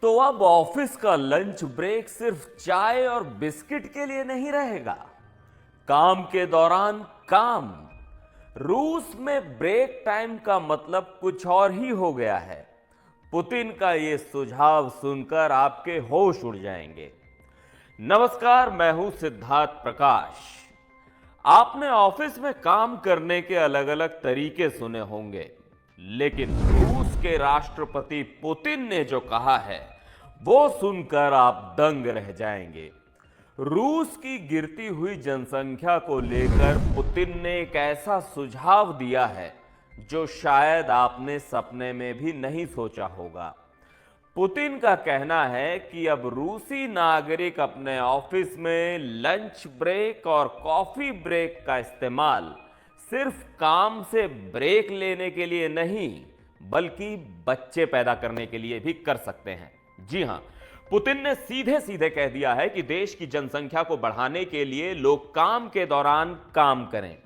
तो अब ऑफिस का लंच ब्रेक सिर्फ चाय और बिस्किट के लिए नहीं रहेगा। काम के दौरान काम। रूस में ब्रेक टाइम का मतलब कुछ और ही हो गया है। पुतिन का यह सुझाव सुनकर आपके होश उड़ जाएंगे। नमस्कार, मैं हूं सिद्धार्थ प्रकाश। आपने ऑफिस में काम करने के अलग अलग तरीके सुने होंगे, लेकिन रूस के राष्ट्रपति पुतिन ने जो कहा है वो सुनकर आप दंग रह जाएंगे। रूस की गिरती हुई जनसंख्या को लेकर पुतिन ने एक ऐसा सुझाव दिया है जो शायद आपने सपने में भी नहीं सोचा होगा। पुतिन का कहना है कि अब रूसी नागरिक अपने ऑफिस में लंच ब्रेक और कॉफी ब्रेक का इस्तेमाल सिर्फ काम से ब्रेक लेने के लिए नहीं, बल्कि बच्चे पैदा करने के लिए भी कर सकते हैं। जी हां, पुतिन ने सीधे सीधे कह दिया है कि देश की जनसंख्या को बढ़ाने के लिए लोग काम के दौरान काम करें।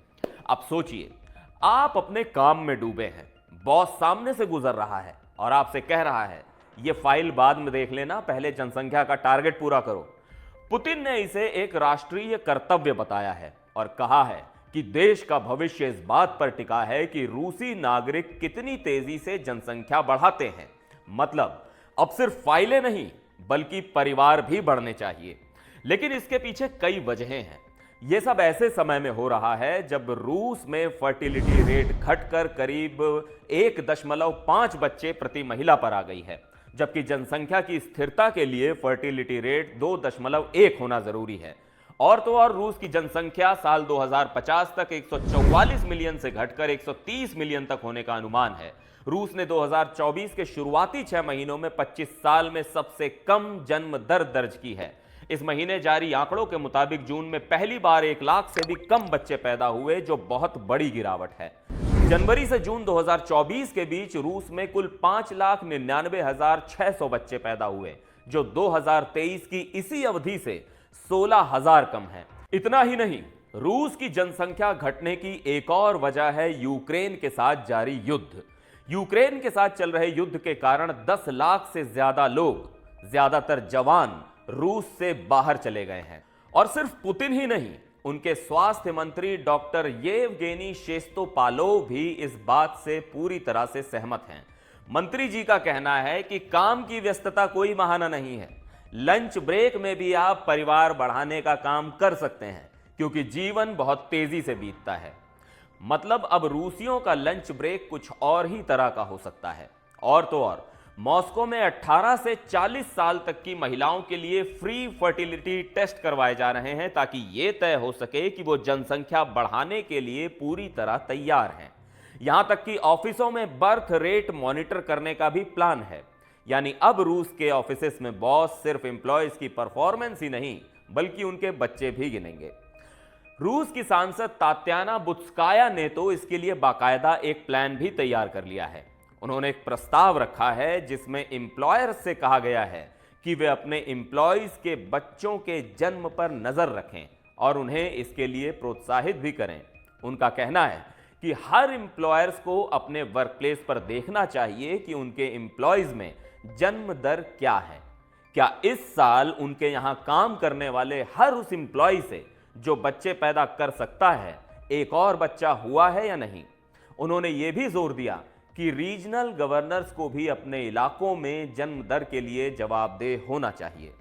अब सोचिए, आप अपने काम में डूबे हैं, बॉस सामने से गुजर रहा है और आपसे कह रहा है ये फाइल बाद में देख लेना, पहले जनसंख्या का टारगेट पूरा करो। पुतिन ने इसे एक राष्ट्रीय कर्तव्य बताया है और कहा है कि देश का भविष्य इस बात पर टिका है कि रूसी नागरिक कितनी तेजी से जनसंख्या बढ़ाते हैं। मतलब अब सिर्फ फाइलें नहीं बल्कि परिवार भी बढ़ने चाहिए। लेकिन इसके पीछे कई वजहें हैं। यह सब ऐसे समय में हो रहा है जब रूस में फर्टिलिटी रेट घटकर करीब 1.5 बच्चे प्रति महिला पर आ गई है, जबकि जनसंख्या की स्थिरता के लिए फर्टिलिटी रेट 2.1 होना जरूरी है। और तो और रूस की जनसंख्या साल 2050 तक 144 मिलियन से घटकर 130 मिलियन तक होने का अनुमान है। रूस ने 2024 के शुरुआती 6 महीनों में 25 साल में सबसे कम जन्म दर दर्ज की है। इस महीने जारी आंकड़ों के मुताबिक जून में पहली बार 1 लाख से भी कम बच्चे पैदा हुए, जो बहुत बड़ी गिरावट है। जनवरी से जून 2024 के बीच रूस में कुल 5,99,600 बच्चे पैदा हुए, जो 2023 की इसी अवधि से 16,000 कम है। इतना ही नहीं, रूस की जनसंख्या घटने की एक और वजह है यूक्रेन के साथ जारी युद्ध। यूक्रेन के साथ चल रहे युद्ध के कारण 10 लाख से ज्यादा लोग, ज्यादातर जवान, रूस से बाहर चले गए हैं। और सिर्फ पुतिन ही नहीं, उनके स्वास्थ्य मंत्री डॉक्टर येवगेनी शेस्तोपालोव भी इस बात से पूरी तरह से सहमत हैं। मंत्री जी का कहना है कि काम की व्यस्तता कोई बहाना नहीं है। लंच ब्रेक में भी आप परिवार बढ़ाने का काम कर सकते हैं, क्योंकि जीवन बहुत तेजी से बीतता है। मतलब अब रूसियों का लंच ब्रेक कुछ और ही तरह का हो सकता है। और तो और मॉस्को में 18 से 40 साल तक की महिलाओं के लिए फ्री फर्टिलिटी टेस्ट करवाए जा रहे हैं, ताकि यह तय हो सके कि वो जनसंख्या बढ़ाने के लिए पूरी तरह तैयार हैं। यहां तक कि ऑफिसों में बर्थ रेट मॉनिटर करने का भी प्लान है। यानी अब रूस के ऑफिसेस में बॉस सिर्फ एम्प्लॉयज की परफॉर्मेंस ही नहीं, बल्कि उनके बच्चे भी गिनेंगे। रूस की सांसद तात्याना बुत्स्काया ने तो इसके लिए बाकायदा एक प्लान भी तैयार कर लिया है। उन्होंने एक प्रस्ताव रखा है जिसमें एम्प्लॉयर्स से कहा गया है कि वे अपने एम्प्लॉयज के बच्चों के जन्म पर नजर रखें और उन्हें इसके लिए प्रोत्साहित भी करें। उनका कहना है कि हर एम्प्लॉयर्स को अपने वर्कप्लेस पर देखना चाहिए कि उनके एम्प्लॉयज में जन्म दर क्या है। क्या इस साल उनके यहां काम करने वाले हर उस एम्प्लॉय से जो बच्चे पैदा कर सकता है, एक और बच्चा हुआ है या नहीं। उन्होंने यह भी जोर दिया कि रीजनल गवर्नर्स को भी अपने इलाकों में जन्म दर के लिए जवाबदेह होना चाहिए।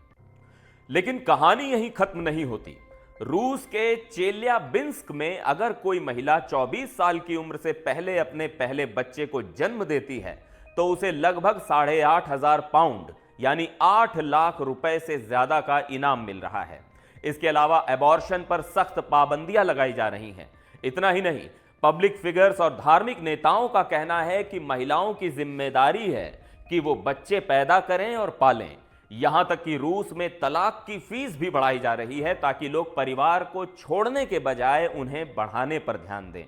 लेकिन कहानी यहीं खत्म नहीं होती। रूस के चेल्याबिंस्क में अगर कोई महिला 24 साल की उम्र से पहले अपने पहले बच्चे को जन्म देती है तो उसे लगभग 8,500 पाउंड यानी 8 लाख रुपए से ज्यादा का इनाम मिल रहा है। इसके अलावा एबॉर्शन पर सख्त पाबंदियां लगाई जा रही हैं। इतना ही नहीं, पब्लिक फिगर्स और धार्मिक नेताओं का कहना है कि महिलाओं की जिम्मेदारी है कि वो बच्चे पैदा करें और पालें। यहां तक कि रूस में तलाक की फीस भी बढ़ाई जा रही है, ताकि लोग परिवार को छोड़ने के बजाय उन्हें बढ़ाने पर ध्यान दें।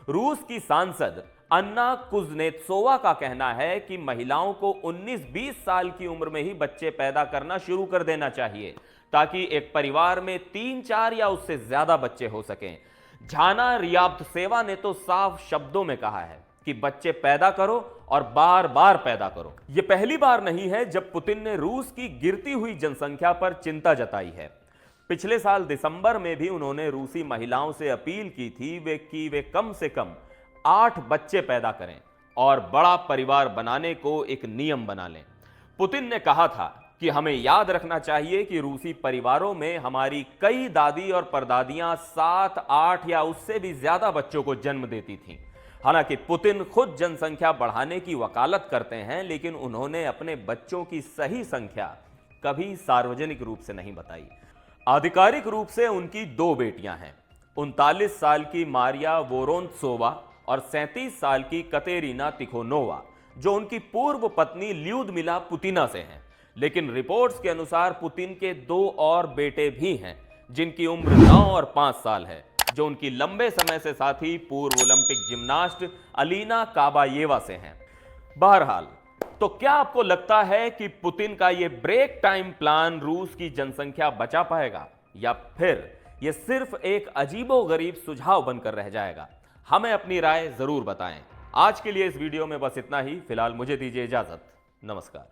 रूस की सांसद अन्ना कुज़नेत्सोवा का कहना है कि महिलाओं को 19-20 साल की उम्र में ही बच्चे पैदा करना शुरू कर देना चाहिए, ताकि एक परिवार में 3-4 या उससे ज्यादा बच्चे हो सकें। झाना रियाब्तसेवा ने तो साफ शब्दों में कहा है कि बच्चे पैदा करो और बार बार पैदा करो। यह पहली बार नहीं है जब पुतिन ने रूस की गिरती हुई जनसंख्या पर चिंता जताई है। पिछले साल दिसंबर में भी उन्होंने रूसी महिलाओं से अपील की थी वे कम से कम 8 बच्चे पैदा करें और बड़ा परिवार बनाने को एक नियम बना लें। पुतिन ने कहा था कि हमें याद रखना चाहिए कि रूसी परिवारों में हमारी कई दादी और परदादियां 7, 8 या उससे भी ज्यादा बच्चों को जन्म देती थीं। हालांकि पुतिन खुद जनसंख्या बढ़ाने की वकालत करते हैं, लेकिन उन्होंने अपने बच्चों की सही संख्या कभी सार्वजनिक रूप से नहीं बताई। आधिकारिक रूप से उनकी 2 बेटियां हैं, 39 साल की मारिया वोरोंत्सोवा और 37 साल की कतेरीना तिखोनोवा, जो उनकी पूर्व पत्नी ल्यूदमिला पुतिना से हैं। लेकिन रिपोर्ट्स के अनुसार पुतिन के 2 और बेटे भी हैं, जिनकी उम्र 9 और 5 साल है, जो उनकी लंबे समय से साथी पूर्व ओलंपिक जिम्नास्ट अलीना काबायेवा से हैं। बहरहाल, तो क्या आपको लगता है कि पुतिन का यह ब्रेक टाइम प्लान रूस की जनसंख्या बचा पाएगा, या फिर यह सिर्फ एक अजीबोगरीब सुझाव बनकर रह जाएगा? हमें अपनी राय जरूर बताएं। आज के लिए इस वीडियो में बस इतना ही। फिलहाल मुझे दीजिए इजाजत। नमस्कार।